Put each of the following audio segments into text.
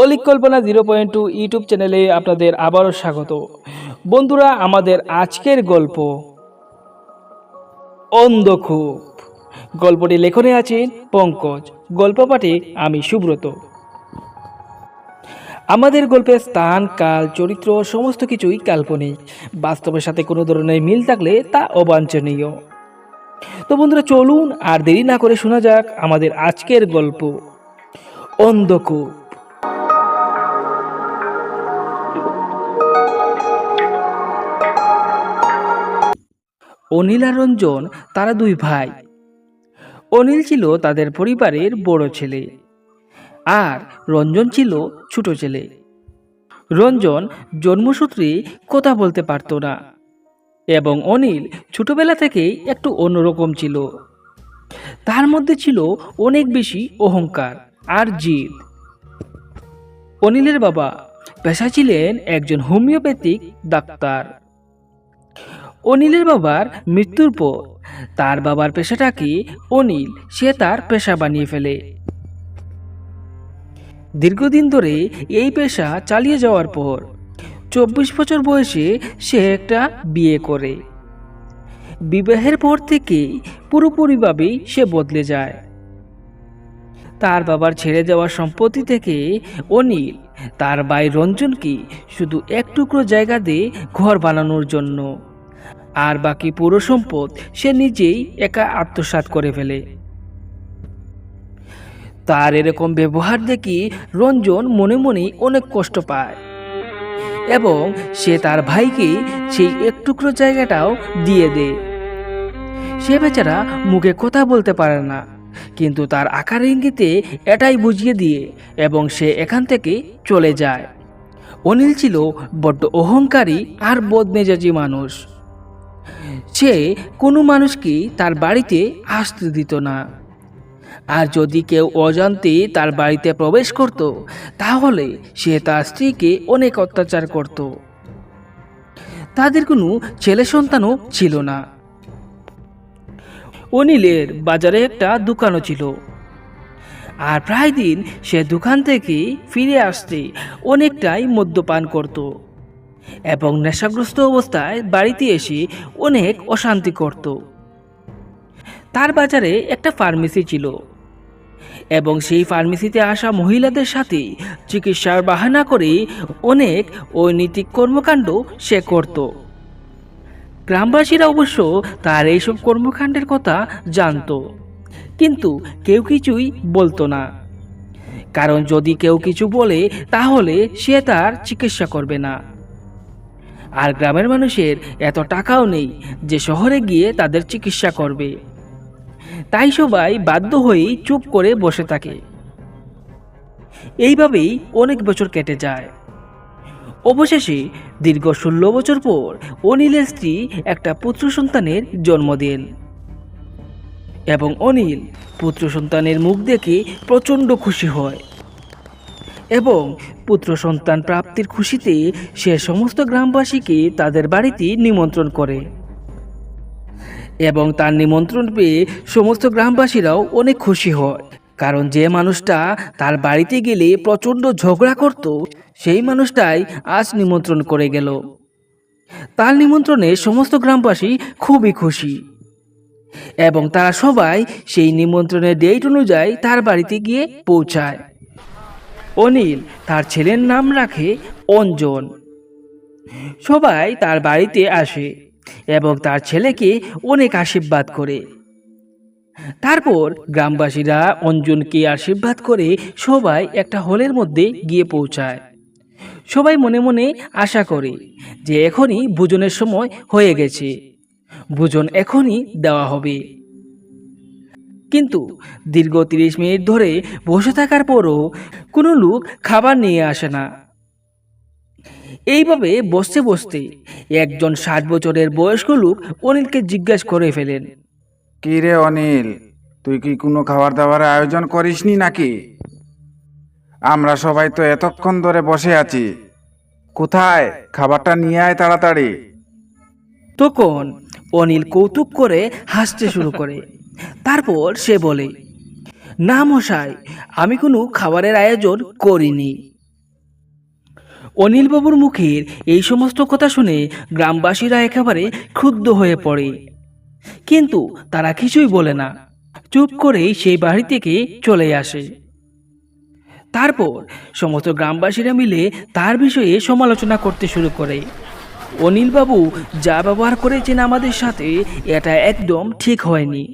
অলিক কল্পনা 0.2 ইউটিউব চ্যানেলে আপনাদের আবারও স্বাগত। বন্ধুরা, আমাদের আজকের গল্প অন্ধকূপ। গল্পটি লেখনে আছেন পঙ্কজ, গল্প পাঠে আমি সুব্রত। আমাদের গল্পের স্থান, কাল, চরিত্র সমস্ত কিছুই কাল্পনিক। বাস্তবের সাথে কোনো ধরনের মিল থাকলে তা অবাঞ্ছনীয়। তো বন্ধুরা, চলুন আর দেরি না করে শোনা যাক আমাদের আজকের গল্প অন্ধকূপ। অনিল আর রঞ্জন তারা দুই ভাই। অনিল ছিল তাদের পরিবারের বড় ছেলে আর রঞ্জন ছিল ছোট ছেলে। রঞ্জন জন্মসূত্রে কথা বলতে পারত না এবং অনিল ছোটবেলা থেকেই একটু অন্যরকম ছিল। তার মধ্যে ছিল অনেক বেশি অহংকার আর জিদ। অনিলের বাবা পেশা ছিলেন একজন হোমিওপ্যাথিক ডাক্তার। অনিলের বাবার মৃত্যুর পর তার বাবার পেশাটাকে অনিল সে তার পেশা বানিয়ে ফেলে। দীর্ঘদিন ধরে এই পেশা চালিয়ে যাওয়ার পর 24 বছর বয়সে সে একটা বিয়ে করে। বিবাহের পর থেকে পুরোপুরিভাবেই সে বদলে যায়। তার বাবার ছেড়ে যাওয়া সম্পত্তি থেকে অনিল তার ভাই রঞ্জনকে শুধু এক টুকরো জায়গা দিয়ে ঘর বানানোর জন্য, আর বাকি পুরো সম্পদ সে নিজেই একা আত্মসাৎ করে ফেলে। তার এরকম ব্যবহার দেখি রঞ্জন মনে মনে অনেক কষ্ট পায় এবং সে তার ভাইকে সেই এক টুকরো জায়গাটাও দিয়ে দেয়। সে বেচারা মুখে কথা বলতে পারে না, কিন্তু তার আকার ইঙ্গিতে এটাই বুঝিয়ে দিয়ে এবং সে এখান থেকে চলে যায়। অনিল ছিল বড্ড অহংকারী আর বদমেজাজি মানুষ। সে কোনো মানুষকে তার বাড়িতে আসতে দিত না, আর যদি কেউ অজান্তে তার বাড়িতে প্রবেশ করত তাহলে সে তার স্ত্রীকে অনেক অত্যাচার করত। তাদের কোনো ছেলে সন্তানও ছিল না। অনিলের বাজারে একটা দোকানও ছিল, আর প্রায় দিন সে দোকান থেকে ফিরে আসতে অনেকটাই মদ্যপান করত এবং নেশাগ্রস্ত অবস্থায় বাড়িতে এসে অনেক অশান্তি করত। তার বাজারে একটা ফার্মেসি ছিল এবং সেই ফার্মেসিতে আসা মহিলাদের সাথে চিকিৎসার বাহানা করে অনেক অনৈতিক কর্মকাণ্ড সে করত। গ্রামবাসীরা অবশ্য তার এইসব কর্মকাণ্ডের কথা জানত, কিন্তু কেউ কিছুই বলতো না, কারণ যদি কেউ কিছু বলে তাহলে সে তার চিকিৎসা করবে না। আর গ্রামের মানুষের এত টাকাও নেই যে শহরে গিয়ে তাদের চিকিৎসা করবে, তাই সবাই বাধ্য হয়েই চুপ করে বসে থাকে। এইভাবেই অনেক বছর কেটে যায়। অবশেষে দীর্ঘ 16 বছর পর অনিলের স্ত্রী একটা পুত্র সন্তানের জন্ম দেন এবং অনিল পুত্র সন্তানের মুখ দেখে প্রচণ্ড খুশি হয় এবং পুত্র সন্তান প্রাপ্তির খুশিতে সে সমস্ত গ্রামবাসীকে তাদের বাড়িতে নিমন্ত্রণ করে এবং তার নিমন্ত্রণ পেয়ে সমস্ত গ্রামবাসীরাও অনেক খুশি হয়, কারণ যে মানুষটা তার বাড়িতে গেলে প্রচণ্ড ঝগড়া করত সেই মানুষটাই আজ নিমন্ত্রণ করে গেল। তার নিমন্ত্রণে সমস্ত গ্রামবাসী খুবই খুশি এবং তারা সবাই সেই নিমন্ত্রণের ডেট অনুযায়ী তার বাড়িতে গিয়ে পৌঁছায়। অনিল তার ছেলের নাম রাখে অঞ্জন। সবাই তার বাড়িতে আসে এবং তার ছেলেকে অনেক আশীর্বাদ করে। তারপর গ্রামবাসীরা অঞ্জনকে আশীর্বাদ করে সবাই একটা হলের মধ্যে গিয়ে পৌঁছায়। সবাই মনে মনে আশা করে যে এখনই ভোজনের সময় হয়ে গেছে, ভোজন এখনই দেওয়া হবে। কিন্তু দীর্ঘ 30 মিনিট ধরে বসে থাকার পরও কোনো লোক খাবার নিয়ে আসে না। এইভাবে বসতে বসতে একজন 60 বছরের বয়স্ক লোক অনিলকে জিজ্ঞাসা করে ফেলেন, কি রে অনিল, তুই কি কোনো খাবার দাবারের আয়োজন করিসনি নাকি? আমরা সবাই তো এতক্ষণ ধরে বসে আছি, কোথায় খাবারটা নিয়ে আয় তাড়াতাড়ি। তখন অনিল কৌতুক করে হাসতে শুরু করে। তারপর সে বলে, না মশাই, আমি কোনো খাবারের আয়োজন করিনি। অনিলবাবুর মুখের এই সমস্ত কথা শুনে গ্রামবাসীরা একেবারে ক্ষুব্ধ হয়ে পড়ে, কিন্তু তারা কিছুই বলে না, চুপ করেই সেই বাড়ি থেকে চলে আসে। তারপর সমস্ত গ্রামবাসীরা মিলে তার বিষয়ে সমালোচনা করতে শুরু করে। অনিলবাবু যা ব্যবহার করেছেন আমাদের সাথে, এটা একদম ঠিক হয়নি।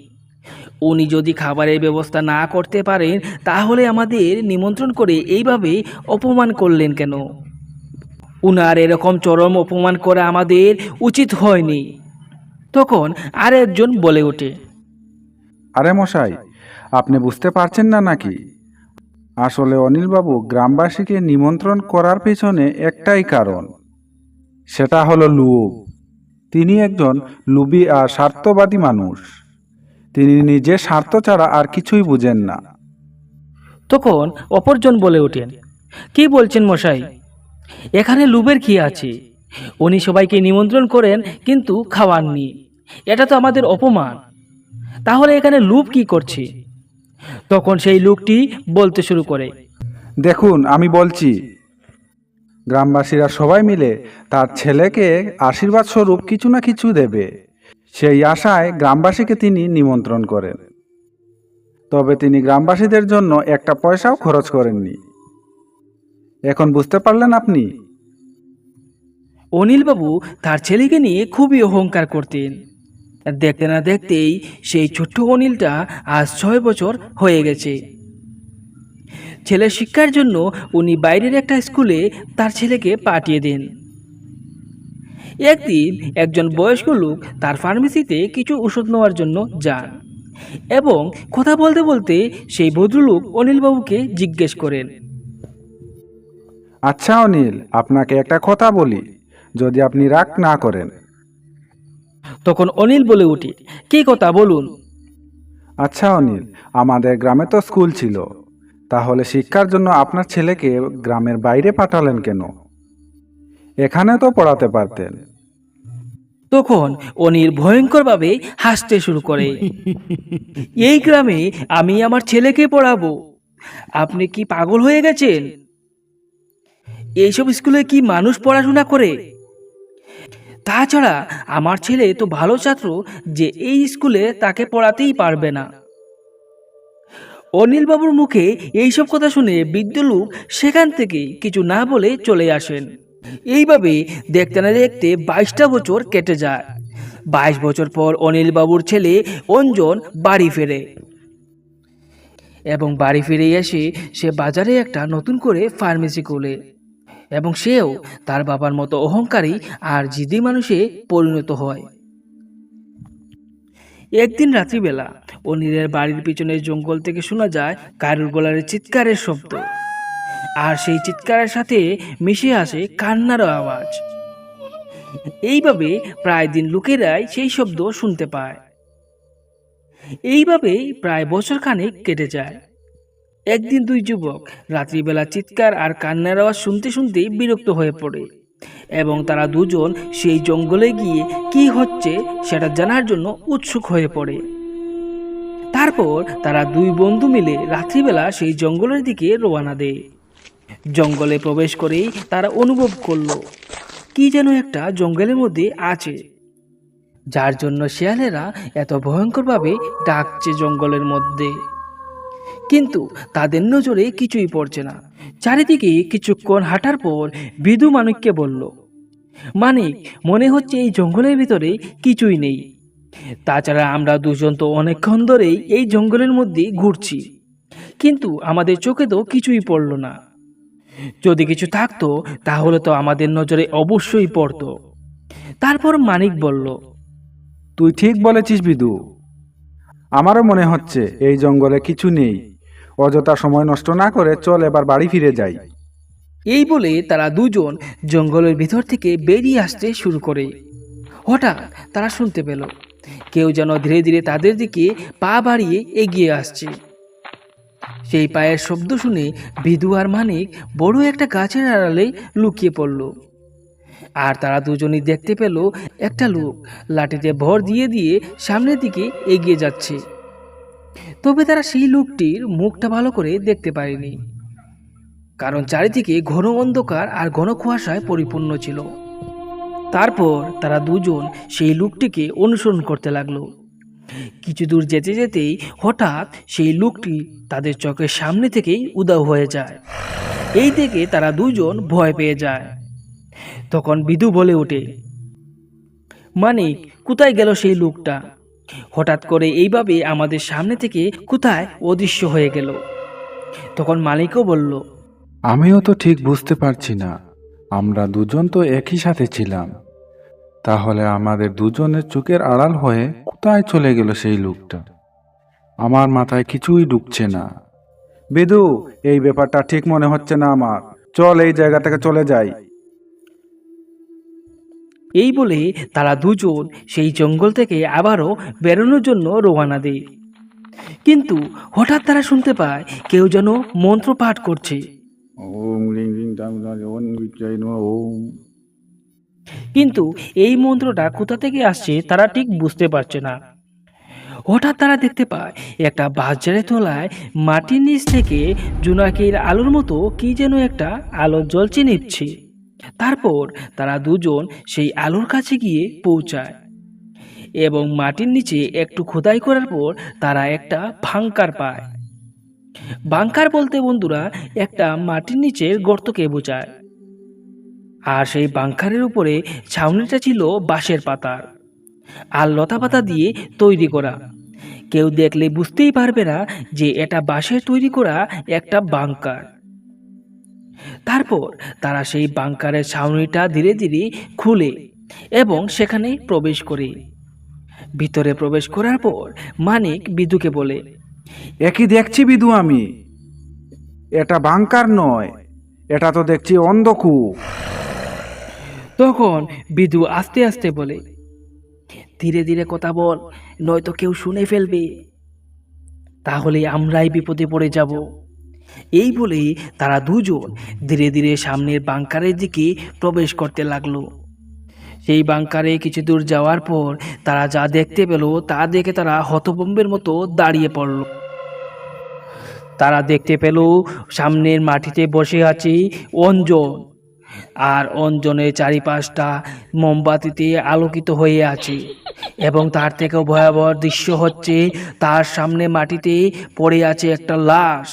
উনি যদি খাবারের ব্যবস্থা না করতে পারেন, তাহলে আমাদের নিমন্ত্রণ করে এইভাবে অপমান করলেন কেন? উনার এরকম চরম অপমান করা আমাদের উচিত হয়নি। তখন আরেকজন বলে ওঠে, আরে মশাই, আপনি বুঝতে পারছেন না নাকি? আসলে অনিলবাবু গ্রামবাসীকে নিমন্ত্রণ করার পেছনে একটাই কারণ, সেটা হলো লোভ। তিনি একজন লোভী আর স্বার্থবাদী মানুষ। তিনি নিজের স্বার্থ ছাড়া আর কিছুই বুঝেন না। তখন অপরজন বলে ওঠেন, কি বলছেন মশাই? এখানে লোভের কি আছে? উনি সবাইকে নিমন্ত্রণ করেন কিন্তু খাওয়াননি, এটা তো আমাদের অপমান। তাহলে এখানে লোভ কি করছে? তখন সেই লোকটি বলতে শুরু করে, দেখুন, আমি বলছি, গ্রামবাসীরা সবাই মিলে তার ছেলেকে আশীর্বাদ স্বরূপ কিছু না কিছু দেবে, সেই আশায় গ্রামবাসীকে তিনি নিমন্ত্রণ করেন। তবে তিনি গ্রামবাসীদের জন্য একটা পয়সাও খরচ করেননি। এখন বুঝতে পারলেন আপনি? অনিলবাবু তার ছেলেকে নিয়ে খুবই অহংকার করতেন। দেখতে না দেখতেই সেই ছোট্ট অনিলটা আজ 6 বছর হয়ে গেছে। ছেলের শিক্ষার জন্য উনি বাইরের একটা স্কুলে তার ছেলেকে পাঠিয়ে দেন। একদিন একজন বয়স্ক লোক তার ফার্মেসিতে কিছু ওষুধ নেওয়ার জন্য যান এবং কথা বলতে বলতে সেই ভদ্রলোক অনিলবাবুকে জিজ্ঞেস করেন, আচ্ছা অনিল, আপনাকে একটা কথা বলি, যদি আপনি রাগ না করেন। তখন অনিল বলে উঠে, কি কথা বলুন। আচ্ছা অনিল, আমাদের গ্রামে তো স্কুল ছিল, তাহলে শিক্ষার জন্য আপনার ছেলেকে গ্রামের বাইরে পাঠালেন কেন? এখানে তো পড়াতে পারতেন। তখন অনিল ভয়ঙ্করভাবে হাসতে শুরু করে, এই গ্রামে আমি আমার ছেলেকে পড়াবো? আপনি কি পাগল হয়ে গেছেন? এইসব স্কুলে কি মানুষ পড়াশোনা করে? তাছাড়া আমার ছেলে তো ভালো ছাত্র যে এই স্কুলে তাকে পড়াতেই পারবে না। অনিলবাবুর মুখে এইসব কথা শুনে বৃদ্ধ লোক সেখান থেকে কিছু না বলে চলে আসেন। এইভাবে দেখতে না দেখতে 22টা বছর কেটে যায়। 22 বছর পর অনিলবাবুর ছেলে অঞ্জন বাড়ি ফেরে এবং বাড়ি ফিরে এসে সে বাজারে একটা নতুন করে ফার্মেসি খোলে এবং সেও তার বাবার মতো অহংকারী আর জিদি মানুষে পরিণত হয়। একদিন রাত্রিবেলা অনিলের বাড়ির পিছনের জঙ্গল থেকে শোনা যায় কারুর গলার চিৎকারের শব্দ, আর সেই চিৎকারের সাথে মিশে আসে কান্নারও আওয়াজ। এইভাবে প্রায় দিন লোকেরাই সেই শব্দ শুনতে পায়। এইভাবে প্রায় বছর খানেক কেটে যায়। একদিন দুই যুবক রাত্রিবেলা চিৎকার আর কান্নার আওয়াজ শুনতে শুনতেই বিরক্ত হয়ে পড়ে এবং তারা দুজন সেই জঙ্গলে গিয়ে কি হচ্ছে সেটা জানার জন্য উৎসুক হয়ে পড়ে। তারপর তারা দুই বন্ধু মিলে রাত্রিবেলা সেই জঙ্গলের দিকে রওনা দেয়। জঙ্গলে প্রবেশ করেই তারা অনুভব করলো কি যেন একটা জঙ্গলের মধ্যে আছে, যার জন্য শিয়ালেরা এত ভয়ঙ্করভাবে ডাকছে জঙ্গলের মধ্যে। কিন্তু তাদের নজরে কিছুই পড়ছে না। চারিদিকে কিছুক্ষণ হাঁটার পর বিধু মানিককে বলল, মানিক, মনে হচ্ছে এই জঙ্গলের ভিতরে কিছুই নেই। তাছাড়া আমরা দুজন তো অনেকক্ষণ ধরেই এই জঙ্গলের মধ্যে ঘুরছি, কিন্তু আমাদের চোখে তো কিছুই পড়ল না। যদি কিছু থাকতো তাহলে তো আমাদের নজরে অবশ্যই পড়তো। তারপর মানিক বলল, তুই ঠিক বলেছিস বিদু, আমারও মনে হচ্ছে এই জঙ্গলে কিছু নেই। অযথা সময় নষ্ট না করে চল এবার বাড়ি ফিরে যাই। এই বলে তারা দুজন জঙ্গলের ভিতর থেকে বেরিয়ে আসতে শুরু করে। হঠাৎ তারা শুনতে পেল কেউ যেন ধীরে ধীরে তাদের দিকে পা বাড়িয়ে এগিয়ে আসছে। সেই পায়ের শব্দ শুনে বিধু আর মানিক বড় একটা গাছের আড়ালে লুকিয়ে পড়ল। আর তারা দুজনই দেখতে পেল একটা লোক লাঠিতে ভর দিয়ে দিয়ে সামনের দিকে এগিয়ে যাচ্ছে। তবে তারা সেই লোকটির মুখটা ভালো করে দেখতে পারেনি। কারণ চারিদিকে ঘন অন্ধকার আর ঘন কুয়াশায় পরিপূর্ণ ছিল। তারপর তারা দুজন সেই লোকটিকে অনুসরণ করতে লাগলো। কিছু দূর যেতে যেতেই হঠাৎ সেই লোকটি তাদের চোখের সামনে থেকেই উধাও হয়ে যায়। এই দেখে তারা দুজন ভয় পেয়ে যায়। তখন বিধু বলে ওঠে, মানিক, কোথায় গেল সেই লোকটা? হঠাৎ করে এইভাবে আমাদের সামনে থেকে কোথায় অদৃশ্য হয়ে গেল? তখন মালিকও বলল, আমিও তো ঠিক বুঝতে পারছি না, আমরা দুজন তো একই সাথে ছিলাম, তাহলে আমাদের দুজনের চোখের আড়াল হয়ে কোথায় চলে গেল সেই লোকটা? আমার মাথায় কিছুই ঢুকছে না। বিদু, এই ব্যাপারটা ঠিক মনে হচ্ছে না আমার। চল এই জায়গা থেকে চলে যাই। এই বলে তারা দুজন সেই জঙ্গল থেকে আবারও বেরোনোর জন্য রওনা দেয়। কিন্তু হঠাৎ তারা শুনতে পায় কেউ যেন মন্ত্র পাঠ করছে। ওম রিং রিং টাম টাম ওম বিজয় নমঃ ওম। কিন্তু এই মন্ত্রটা কোথা থেকে আসছে তারা ঠিক বুঝতে পারছে না। হঠাৎ তারা দেখতে পায় একটা বাজারের তলায় মাটির নিচ থেকে জোনাকির আলোর মতো কি যেন একটা আলো জ্বলছে নিচ্ছে। তারপর তারা দুজন সেই আলোর কাছে গিয়ে পৌঁছায় এবং মাটির নিচে একটু খোদাই করার পর তারা একটা বাংকার পায়। বাংকার বলতে বন্ধুরা একটা মাটির নিচের গর্তকে বোঝায়। আর সেই বাংকারের উপরে ছাউনিটা ছিল বাঁশের পাতার আর লতা পাতা দিয়ে তৈরি করা। কেউ দেখলে বুঝতেই পারবে না যে এটা বাঁশের তৈরি করা একটা বাংকার। তারপর তারা সেই বাংকারের ছাউনিটা ধীরে ধীরে খুলে এবং সেখানে প্রবেশ করে। ভিতরে প্রবেশ করার পর মানিক বিদুকে বলে, একই দেখছি বিদু আমি। এটা বাংকার নয়, এটা তো দেখছি অন্ধকূপ। তখন বিদু আস্তে আস্তে বলে, ধীরে ধীরে কথা বল, নয়তো কেউ শুনে ফেলবে, তাহলে আমরাই বিপদে পড়ে যাব। এই বলে তারা দুজন ধীরে ধীরে সামনের বাংকারের দিকে প্রবেশ করতে লাগলো। সেই বাংকারে কিছু দূর যাওয়ার পর তারা যা দেখতে পেল তা দেখে তারা হতভম্বের মতো দাঁড়িয়ে পড়ল। তারা দেখতে পেল সামনের মাটিতে বসে আছে অঞ্জন, আর অঞ্জনের চারিপাশটা মোমবাতিতে আলোকিত হয়ে আছে। এবং তার থেকেও ভয়াবহ দৃশ্য হচ্ছে তার সামনে মাটিতে পড়ে আছে একটা লাশ,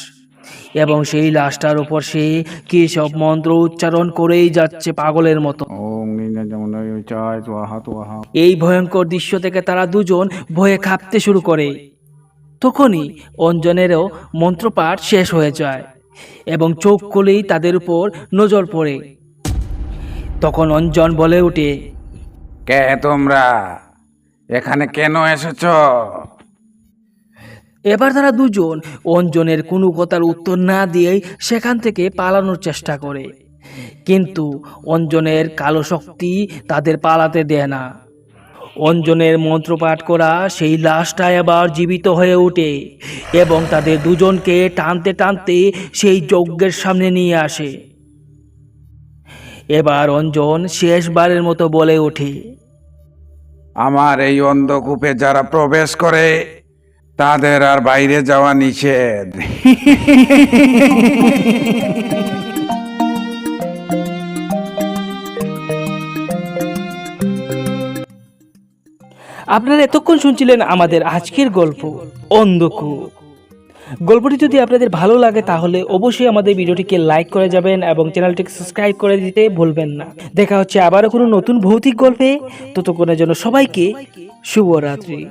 এবং সেই লাশটার উপর সে কি সব মন্ত্র উচ্চারণ করেই যাচ্ছে পাগলের মতো। ওম রিং রিং টাম টাম চায় তোহা তোহা। এই ভয়ঙ্কর দৃশ্য থেকে তারা দুজন ভয়ে কাঁপতে শুরু করে। তখনই অঞ্জনেরও মন্ত্রপাঠ শেষ হয়ে যায় এবং চোখ খুলেই তাদের উপর নজর পড়ে। তখন অঞ্জন বলে ওঠে, কে তোমরা? এখানে কেন এসেছ? এবার তারা দুজন অঞ্জনের কোনো কথার উত্তর না দিয়েই সেখান থেকে পালানোর চেষ্টা করে। কিন্তু অঞ্জনের কালো শক্তি তাদের পালাতে দেয় না। অঞ্জনের মন্ত্রপাঠ করা সেই লাশটা এবার জীবিত হয়ে ওঠে এবং তাদের দুজনকে টানতে টানতে সেই যজ্ঞের সামনে নিয়ে আসে। এবার অঞ্জন শেষবারের মতো বলে ওঠে, আমার এই অন্ধকূপে যারা প্রবেশ করে তাদের আর বাইরে যাওয়া নিষেধ। আপনারা এতক্ষণ শুনছিলেন আমাদের আজকের গল্প অন্ধকূপ। গল্পটি যদি আপনাদের ভালো লাগে তাহলে অবশ্যই আমাদের ভিডিওটিকে লাইক করে যাবেন এবং চ্যানেলটিকে সাবস্ক্রাইব করে দিতে ভুলবেন না। দেখা হচ্ছে আবারও কোনো নতুন ভৌতিক গল্পে। ততক্ষণের জন্য সবাইকে শুভরাত্রি।